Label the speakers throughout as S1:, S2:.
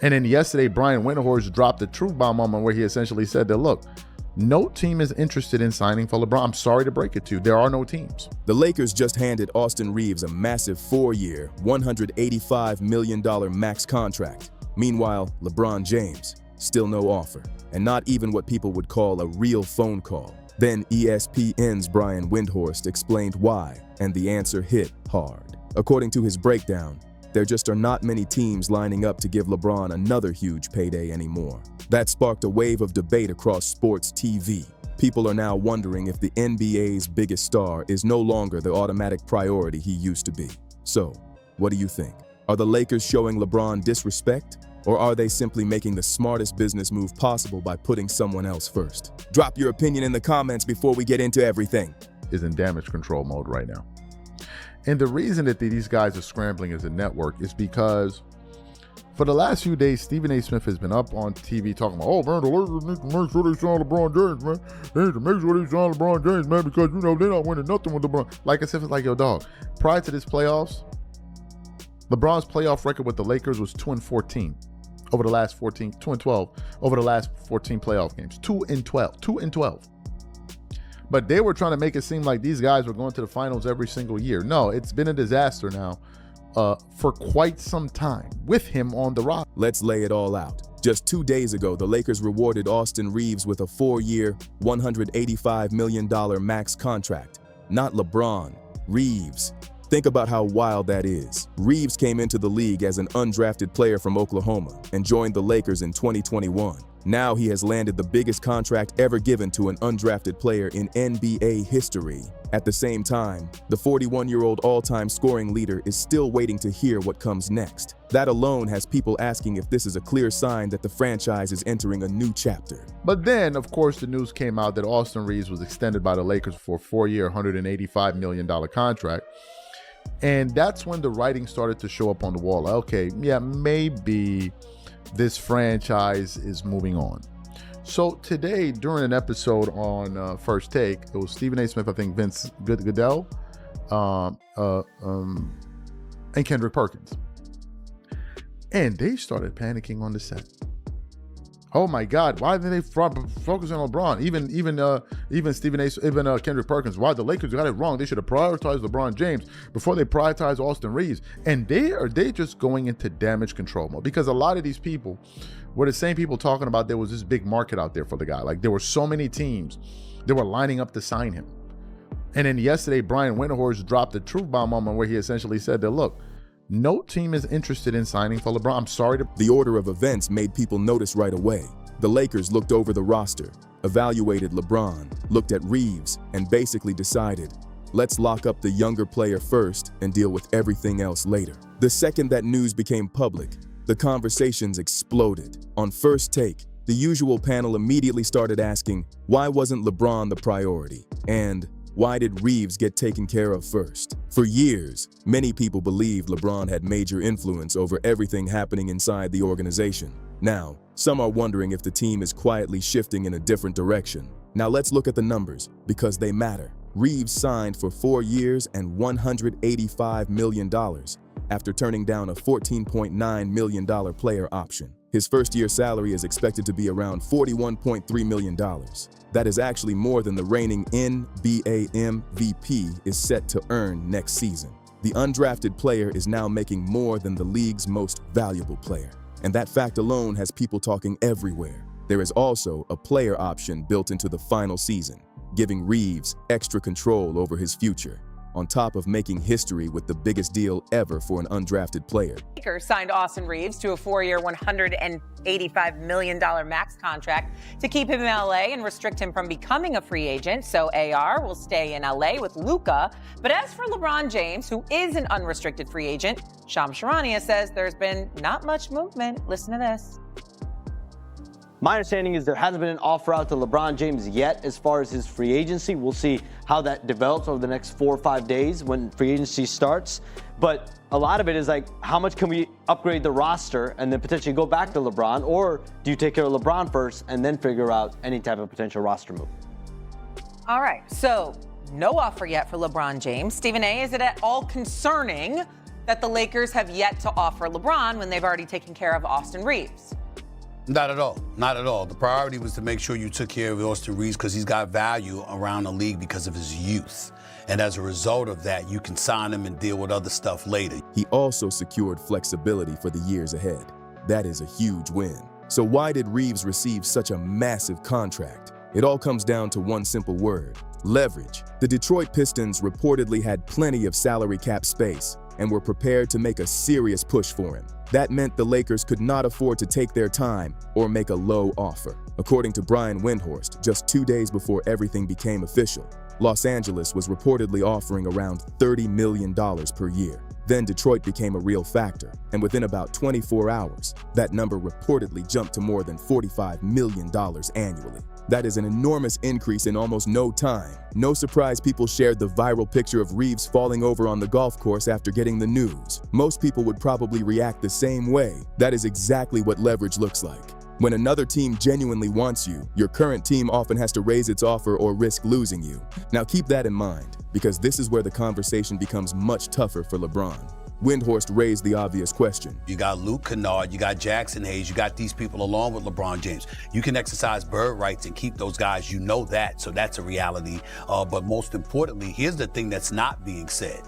S1: And then yesterday, Brian Windhorst dropped the truth bomb on him where he essentially said that, look, no team is interested in signing for LeBron. I'm sorry to break it to you. There are no teams.
S2: The Lakers just handed Austin Reaves a massive 4-year, $185 million max contract. Meanwhile, LeBron James, still no offer, and not even what people would call a real phone call. Then ESPN's Brian Windhorst explained why, and the answer hit hard. According to his breakdown, there just are not many teams lining up to give LeBron another huge payday anymore. That sparked a wave of debate across sports TV. People are now wondering if the NBA's biggest star is no longer the automatic priority he used to be. So, what do you think? Are the Lakers showing LeBron disrespect? Or are they simply making the smartest business move possible by putting someone else first? Drop your opinion in the comments before we get into everything.
S1: Is in damage control mode right now. And the reason that these guys are scrambling as a network is because for the last few days, Stephen A. Smith has been up on TV talking about, oh man, the Lakers need to make sure they sign LeBron James, man. They need to make sure they sign LeBron James, man, because, you know, they're not winning nothing with LeBron. Like I said, it's like, yo, dog, prior to this playoffs, LeBron's playoff record with the Lakers was 2-14 over the last 14, 2-12 over the last 14 playoff games. 2-12. But they were trying to make it seem like these guys were going to the finals every single year. No, it's been a disaster now for quite some time with him on the roster.
S2: Let's lay it all out. Just 2 days ago, the Lakers rewarded Austin Reaves with a 4-year, $185 million max contract. Not LeBron, Reaves. Think about how wild that is. Reaves came into the league as an undrafted player from Oklahoma and joined the Lakers in 2021. Now he has landed the biggest contract ever given to an undrafted player in NBA history. At the same time, the 41-year-old all-time scoring leader is still waiting to hear what comes next. That alone has people asking if this is a clear sign that the franchise is entering a new chapter.
S1: But then, of course, the news came out that Austin Reaves was extended by the Lakers for a 4-year, $185 million contract. And that's when the writing started to show up on the wall. Okay, yeah, maybe this franchise is moving on. So today, during an episode on First Take, it was Stephen A. Smith, I think Vince Goodell, and Kendrick Perkins. And they started panicking on the set. Oh my God! Why did they focus on LeBron? Even Stephen A. Even Kendrick Perkins. Why the Lakers got it wrong? They should have prioritized LeBron James before they prioritized Austin Reaves. And they just going into damage control mode, because a lot of these people were the same people talking about there was this big market out there for the guy. Like there were so many teams that were lining up to sign him. And then yesterday, Brian Windhorst dropped the truth bomb on him where he essentially said that, look, no team is interested in signing for LeBron. I'm sorry to...
S2: The order of events made people notice right away. The Lakers looked over the roster, evaluated LeBron, looked at Reaves, and basically decided, let's lock up the younger player first and deal with everything else later. The second that news became public, the conversations exploded. On First Take, the usual panel immediately started asking, why wasn't LeBron the priority? And why did Reaves get taken care of first? For years, many people believed LeBron had major influence over everything happening inside the organization. Now, some are wondering if the team is quietly shifting in a different direction. Now let's look at the numbers, because they matter. Reaves signed for 4 years and $185 million after turning down a $14.9 million player option. His first-year salary is expected to be around $41.3 million. That is actually more than the reigning NBA MVP is set to earn next season. The undrafted player is now making more than the league's most valuable player. And that fact alone has people talking everywhere. There is also a player option built into the final season, giving Reaves extra control over his future, on top of making history with the biggest deal ever for an undrafted player.
S3: Lakers signed Austin Reaves to a 4-year, $185 million max contract to keep him in LA and restrict him from becoming a free agent. So AR will stay in LA with Luka. But as for LeBron James, who is an unrestricted free agent, Shams Charania says there's been not much movement. Listen to this.
S4: My understanding is there hasn't been an offer out to LeBron James yet as far as his free agency. We'll see how that develops over the next 4 or 5 days when free agency starts. But a lot of it is like, how much can we upgrade the roster and then potentially go back to LeBron? Or do you take care of LeBron first and then figure out any type of potential roster move?
S3: All right, so no offer yet for LeBron James. Stephen A., is it at all concerning that the Lakers have yet to offer LeBron when they've already taken care of Austin Reaves?
S5: Not at all. Not at all. The priority was to make sure you took care of Austin Reaves because he's got value around the league because of his youth. And as a result of that, you can sign him and deal with other stuff later.
S2: He also secured flexibility for the years ahead. That is a huge win. So why did Reaves receive such a massive contract? It all comes down to one simple word: leverage. The Detroit Pistons reportedly had plenty of salary cap space and were prepared to make a serious push for him. That meant the Lakers could not afford to take their time or make a low offer. According to Brian Windhorst, just 2 days before everything became official, Los Angeles was reportedly offering around $30 million per year. Then Detroit became a real factor, and within about 24 hours, that number reportedly jumped to more than $45 million annually. That is an enormous increase in almost no time. No surprise people shared the viral picture of Reaves falling over on the golf course after getting the news. Most people would probably react the same way. That is exactly what leverage looks like. When another team genuinely wants you, your current team often has to raise its offer or risk losing you. Now keep that in mind, because this is where the conversation becomes much tougher for LeBron. Windhorst raised the obvious question.
S5: You got Luke Kennard, you got Jackson Hayes, you got these people along with LeBron James. You can exercise bird rights and keep those guys, you know that, so that's a reality. But most importantly, here's the thing that's not being said.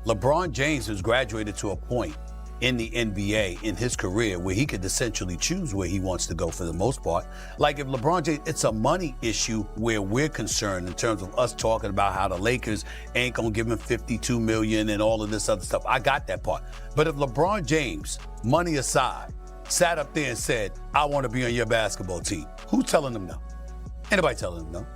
S5: LeBron James has graduated to a point in the NBA in his career where he could essentially choose where he wants to go for the most part. Like if LeBron James, it's a money issue where we're concerned in terms of us talking about how the Lakers ain't gonna give him $52 million and all of this other stuff. I got that part. But if LeBron James, money aside, sat up there and said, I want to be on your basketball team, who's telling them no? Anybody telling them no?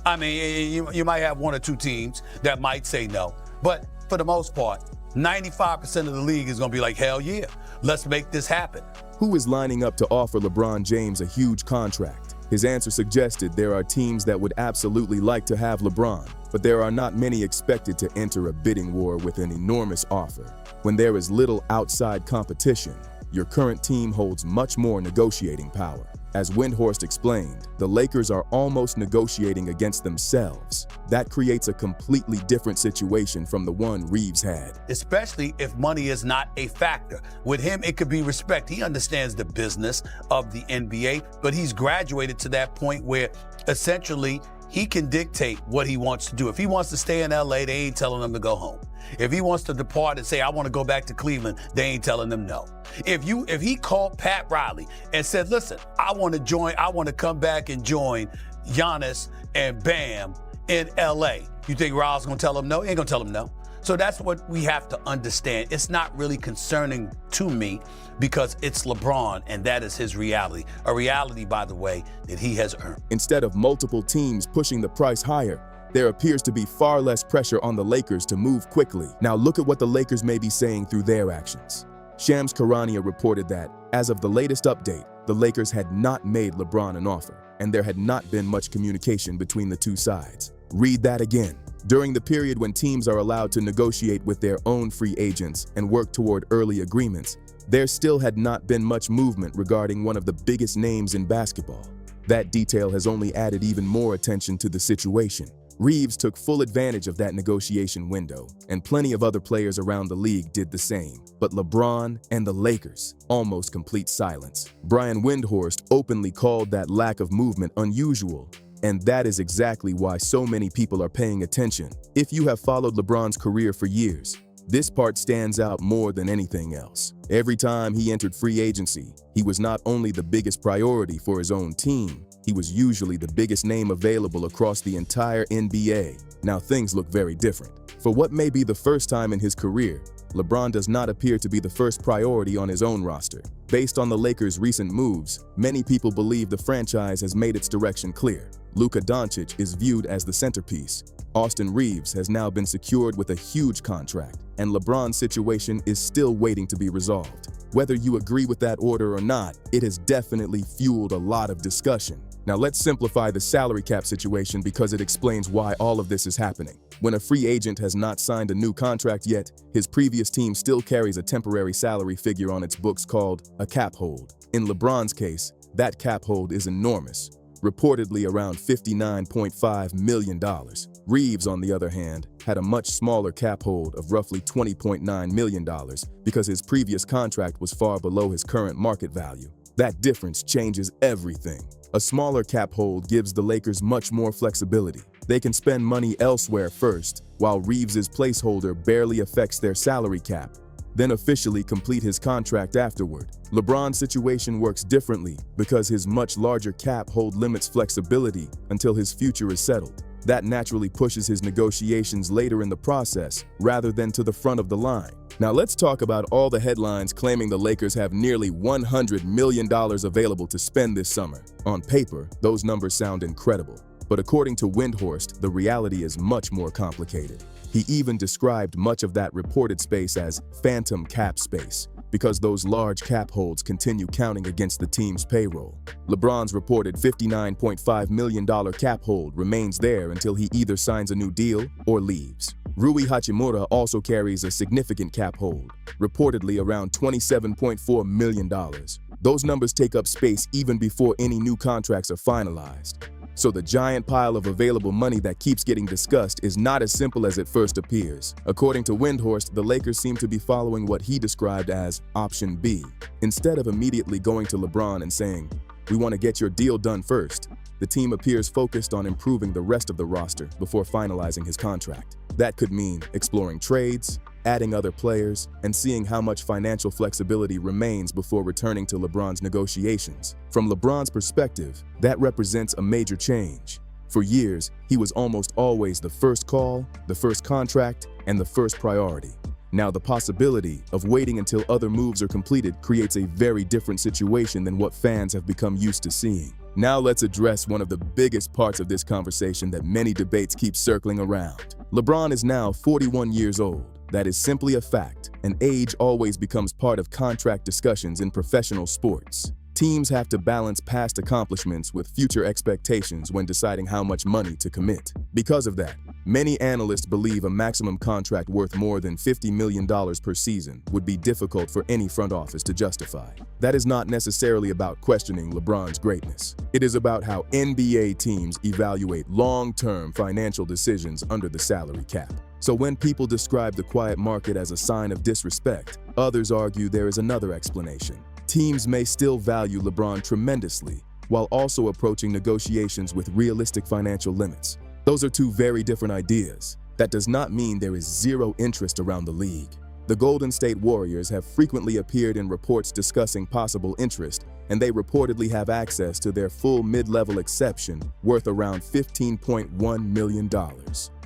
S5: I mean, you might have one or two teams that might say no, but for the most part, 95% of the league is going to be like, hell yeah, let's make this happen.
S2: Who is lining up to offer LeBron James a huge contract? His answer suggested there are teams that would absolutely like to have LeBron, but there are not many expected to enter a bidding war with an enormous offer. When there is little outside competition, your current team holds much more negotiating power. As Windhorst explained, the Lakers are almost negotiating against themselves. That creates a completely different situation from the one Reaves had.
S5: Especially if money is not a factor. With him, it could be respect. He understands the business of the NBA, but he's graduated to that point where essentially he can dictate what he wants to do. If he wants to stay in LA, they ain't telling him to go home. If he wants to depart and say, I want to go back to Cleveland, they ain't telling him no. If he called Pat Riley and said, listen, I want to come back and join Giannis and Bam in LA, you think Riley's going to tell him no? He ain't going to tell him no. So that's what we have to understand. It's not really concerning to me because it's LeBron and that is his reality. A reality, by the way, that he has earned.
S2: Instead of multiple teams pushing the price higher, there appears to be far less pressure on the Lakers to move quickly. Now look at what the Lakers may be saying through their actions. Shams Charania reported that, as of the latest update, the Lakers had not made LeBron an offer, and there had not been much communication between the two sides. Read that again. During the period when teams are allowed to negotiate with their own free agents and work toward early agreements, there still had not been much movement regarding one of the biggest names in basketball. That detail has only added even more attention to the situation. Reaves took full advantage of that negotiation window, and plenty of other players around the league did the same. But LeBron and the Lakers, almost complete silence. Brian Windhorst openly called that lack of movement unusual, and that is exactly why so many people are paying attention. If you have followed LeBron's career for years, this part stands out more than anything else. Every time he entered free agency, he was not only the biggest priority for his own team, he was usually the biggest name available across the entire NBA. Now things look very different. For what may be the first time in his career, LeBron does not appear to be the first priority on his own roster. Based on the Lakers' recent moves, many people believe the franchise has made its direction clear. Luka Doncic is viewed as the centerpiece. Austin Reaves has now been secured with a huge contract, and LeBron's situation is still waiting to be resolved. Whether you agree with that order or not, it has definitely fueled a lot of discussion. Now let's simplify the salary cap situation because it explains why all of this is happening. When a free agent has not signed a new contract yet, his previous team still carries a temporary salary figure on its books called a cap hold. In LeBron's case, that cap hold is enormous, reportedly around $59.5 million. Reaves, on the other hand, had a much smaller cap hold of roughly $20.9 million because his previous contract was far below his current market value. That difference changes everything. A smaller cap hold gives the Lakers much more flexibility. They can spend money elsewhere first, while Reaves' placeholder barely affects their salary cap, then officially complete his contract afterward. LeBron's situation works differently because his much larger cap hold limits flexibility until his future is settled. That naturally pushes his negotiations later in the process rather than to the front of the line. Now let's talk about all the headlines claiming the Lakers have nearly $100 million available to spend this summer. On paper, those numbers sound incredible. But according to Windhorst, the reality is much more complicated. He even described much of that reported space as phantom cap space, because those large cap holds continue counting against the team's payroll. LeBron's reported $59.5 million cap hold remains there until he either signs a new deal or leaves. Rui Hachimura also carries a significant cap hold, reportedly around $27.4 million. Those numbers take up space even before any new contracts are finalized. So the giant pile of available money that keeps getting discussed is not as simple as it first appears. According to Windhorst, the Lakers seem to be following what he described as Option B. Instead of immediately going to LeBron and saying, "We want to get your deal done first," the team appears focused on improving the rest of the roster before finalizing his contract. That could mean exploring trades, adding other players, and seeing how much financial flexibility remains before returning to LeBron's negotiations. From LeBron's perspective, that represents a major change. For years, he was almost always the first call, the first contract, and the first priority. Now, the possibility of waiting until other moves are completed creates a very different situation than what fans have become used to seeing. Now let's address one of the biggest parts of this conversation that many debates keep circling around. LeBron is now 41 years old. That is simply a fact, and age always becomes part of contract discussions in professional sports. Teams have to balance past accomplishments with future expectations when deciding how much money to commit. Because of that, many analysts believe a maximum contract worth more than $50 million per season would be difficult for any front office to justify. That is not necessarily about questioning LeBron's greatness. It is about how NBA teams evaluate long-term financial decisions under the salary cap. So when people describe the quiet market as a sign of disrespect, others argue there is another explanation. Teams may still value LeBron tremendously, while also approaching negotiations with realistic financial limits. Those are two very different ideas. That does not mean there is zero interest around the league. The Golden State Warriors have frequently appeared in reports discussing possible interest, and they reportedly have access to their full mid-level exception worth around $15.1 million.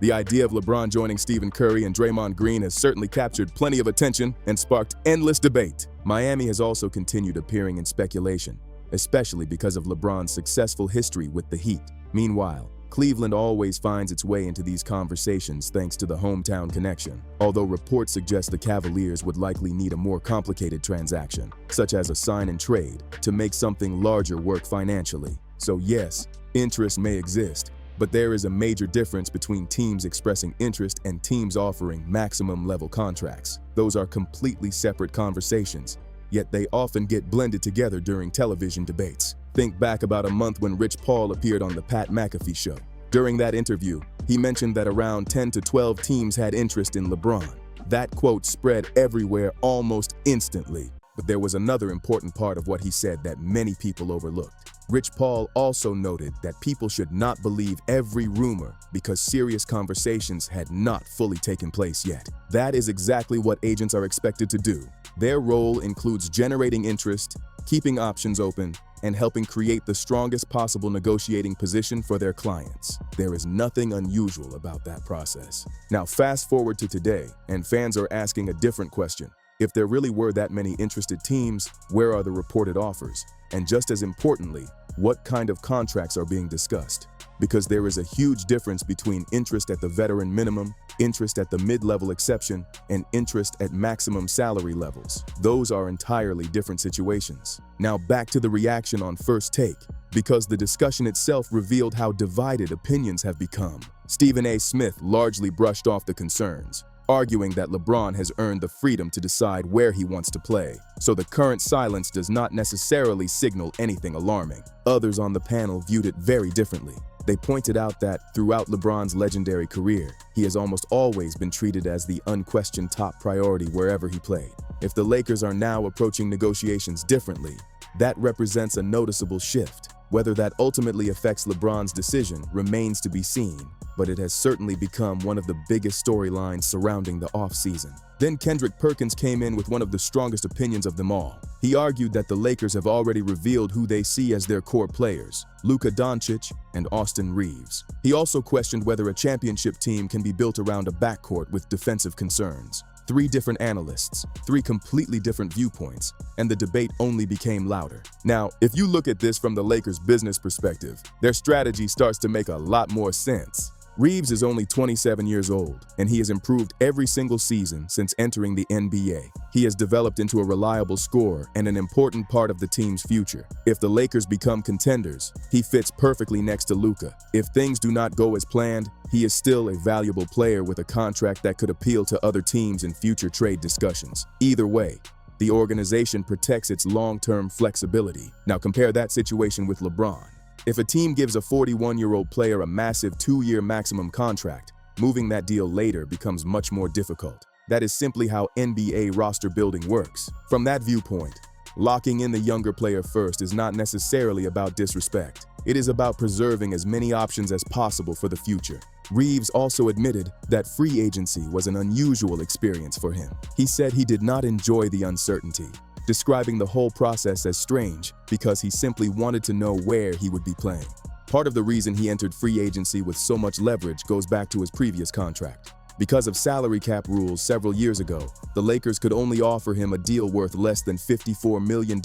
S2: The idea of LeBron joining Stephen Curry and Draymond Green has certainly captured plenty of attention and sparked endless debate. Miami has also continued appearing in speculation, especially because of LeBron's successful history with the Heat. Meanwhile, Cleveland always finds its way into these conversations thanks to the hometown connection, although reports suggest the Cavaliers would likely need a more complicated transaction, such as a sign and trade, to make something larger work financially. So yes, interest may exist, but there is a major difference between teams expressing interest and teams offering maximum level contracts. Those are completely separate conversations, yet they often get blended together during television debates. Think back about a month when Rich Paul appeared on the Pat McAfee show. During that interview, he mentioned that around 10 to 12 teams had interest in LeBron. That quote spread everywhere almost instantly. But there was another important part of what he said that many people overlooked. Rich Paul also noted that people should not believe every rumor because serious conversations had not fully taken place yet. That is exactly what agents are expected to do. Their role includes generating interest, keeping options open, and helping create the strongest possible negotiating position for their clients. There is nothing unusual about that process. Now fast forward to today, and fans are asking a different question. If there really were that many interested teams, where are the reported offers? And just as importantly, what kind of contracts are being discussed? Because there is a huge difference between interest at the veteran minimum, interest at the mid-level exception, and interest at maximum salary levels. Those are entirely different situations. Now back to the reaction on First Take, because the discussion itself revealed how divided opinions have become. Stephen A. Smith largely brushed off the concerns, arguing that LeBron has earned the freedom to decide where he wants to play, so the current silence does not necessarily signal anything alarming. Others on the panel viewed it very differently. They pointed out that throughout LeBron's legendary career, he has almost always been treated as the unquestioned top priority wherever he played. If the Lakers are now approaching negotiations differently, that represents a noticeable shift. Whether that ultimately affects LeBron's decision remains to be seen, but it has certainly become one of the biggest storylines surrounding the offseason. Then Kendrick Perkins came in with one of the strongest opinions of them all. He argued that the Lakers have already revealed who they see as their core players, Luka Doncic and Austin Reaves. He also questioned whether a championship team can be built around a backcourt with defensive concerns. 3 different analysts, 3 completely different viewpoints, and the debate only became louder. Now, if you look at this from the Lakers' business perspective, their strategy starts to make a lot more sense. Reaves is only 27 years old, and he has improved every single season since entering the NBA. He has developed into a reliable scorer and an important part of the team's future. If the Lakers become contenders, he fits perfectly next to Luka. If things do not go as planned, he is still a valuable player with a contract that could appeal to other teams in future trade discussions. Either way, the organization protects its long-term flexibility. Now compare that situation with LeBron. If a team gives a 41-year-old player a massive 2-year maximum contract, moving that deal later becomes much more difficult. That is simply how NBA roster building works. From that viewpoint, locking in the younger player first is not necessarily about disrespect. It is about preserving as many options as possible for the future. Reaves also admitted that free agency was an unusual experience for him. He said he did not enjoy the uncertainty, describing the whole process as strange because he simply wanted to know where he would be playing. Part of the reason he entered free agency with so much leverage goes back to his previous contract. Because of salary cap rules several years ago, the Lakers could only offer him a deal worth less than $54 million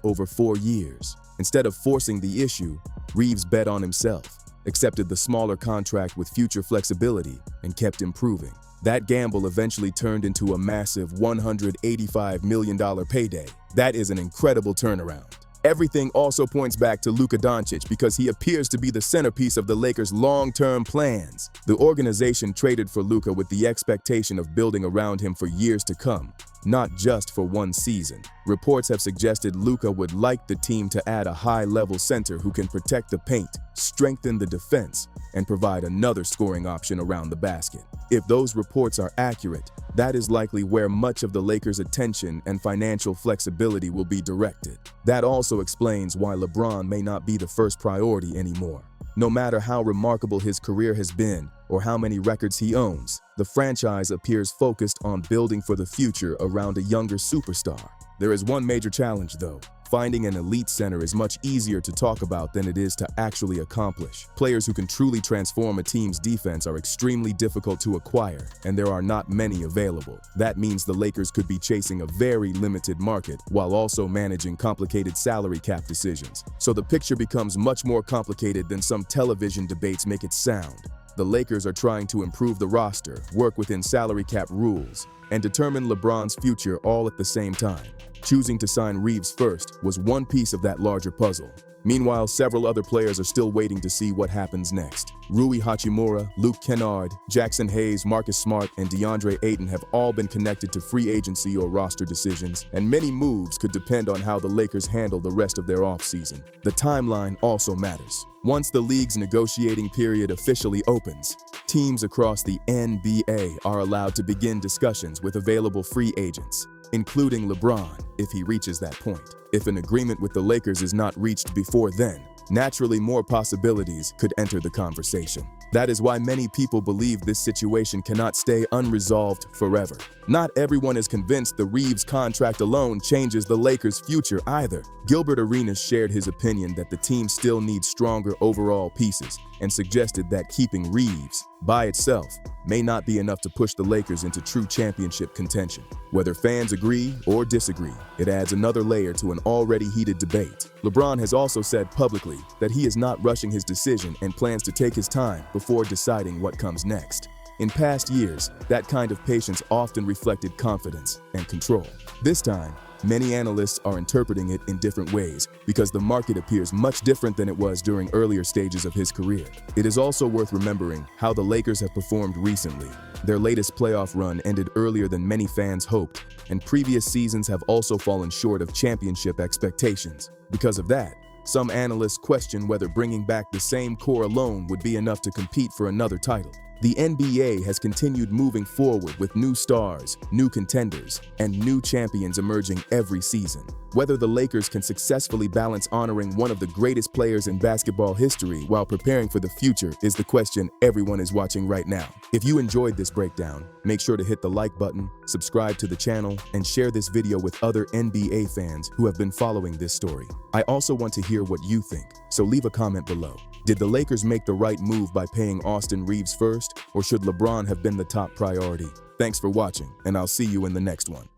S2: over 4 years. Instead of forcing the issue, Reaves bet on himself, accepted the smaller contract with future flexibility, and kept improving. That gamble eventually turned into a massive $185 million payday. That is an incredible turnaround. Everything also points back to Luka Doncic because he appears to be the centerpiece of the Lakers' long-term plans. The organization traded for Luka with the expectation of building around him for years to come, not just for one season. Reports have suggested Luka would like the team to add a high-level center who can protect the paint, strengthen the defense, and provide another scoring option around the basket. If those reports are accurate, that is likely where much of the Lakers' attention and financial flexibility will be directed. That also explains why LeBron may not be the first priority anymore. No matter how remarkable his career has been or how many records he owns, the franchise appears focused on building for the future around a younger superstar. There is one major challenge, though. Finding an elite center is much easier to talk about than it is to actually accomplish. Players who can truly transform a team's defense are extremely difficult to acquire, and there are not many available. That means the Lakers could be chasing a very limited market while also managing complicated salary cap decisions. So the picture becomes much more complicated than some television debates make it sound. The Lakers are trying to improve the roster, work within salary cap rules, and determine LeBron's future all at the same time. Choosing to sign Reaves first was one piece of that larger puzzle. Meanwhile, several other players are still waiting to see what happens next. Rui Hachimura, Luke Kennard, Jackson Hayes, Marcus Smart, and DeAndre Ayton have all been connected to free agency or roster decisions, and many moves could depend on how the Lakers handle the rest of their offseason. The timeline also matters. Once the league's negotiating period officially opens, teams across the NBA are allowed to begin discussions with available free agents, including LeBron, if he reaches that point. If an agreement with the Lakers is not reached before then, naturally more possibilities could enter the conversation. That is why many people believe this situation cannot stay unresolved forever. Not everyone is convinced the Reaves contract alone changes the Lakers' future either. Gilbert Arenas shared his opinion that the team still needs stronger overall pieces and suggested that keeping Reaves by itself may not be enough to push the Lakers into true championship contention. Whether fans agree or disagree, it adds another layer to an already heated debate. LeBron has also said publicly that he is not rushing his decision and plans to take his time before deciding what comes next. In past years, that kind of patience often reflected confidence and control. This time, many analysts are interpreting it in different ways because the market appears much different than it was during earlier stages of his career. It is also worth remembering how the Lakers have performed recently. Their latest playoff run ended earlier than many fans hoped, and previous seasons have also fallen short of championship expectations. Because of that, Some analysts question whether bringing back the same core alone would be enough to compete for another title. The NBA has continued moving forward with new stars, new contenders, and new champions emerging every season. Whether the Lakers can successfully balance honoring one of the greatest players in basketball history while preparing for the future is the question everyone is watching right now. If you enjoyed this breakdown, make sure to hit the like button, subscribe to the channel, and share this video with other NBA fans who have been following this story. I also want to hear what you think, so leave a comment below. Did the Lakers make the right move by paying Austin Reaves first, or should LeBron have been the top priority? Thanks for watching, and I'll see you in the next one.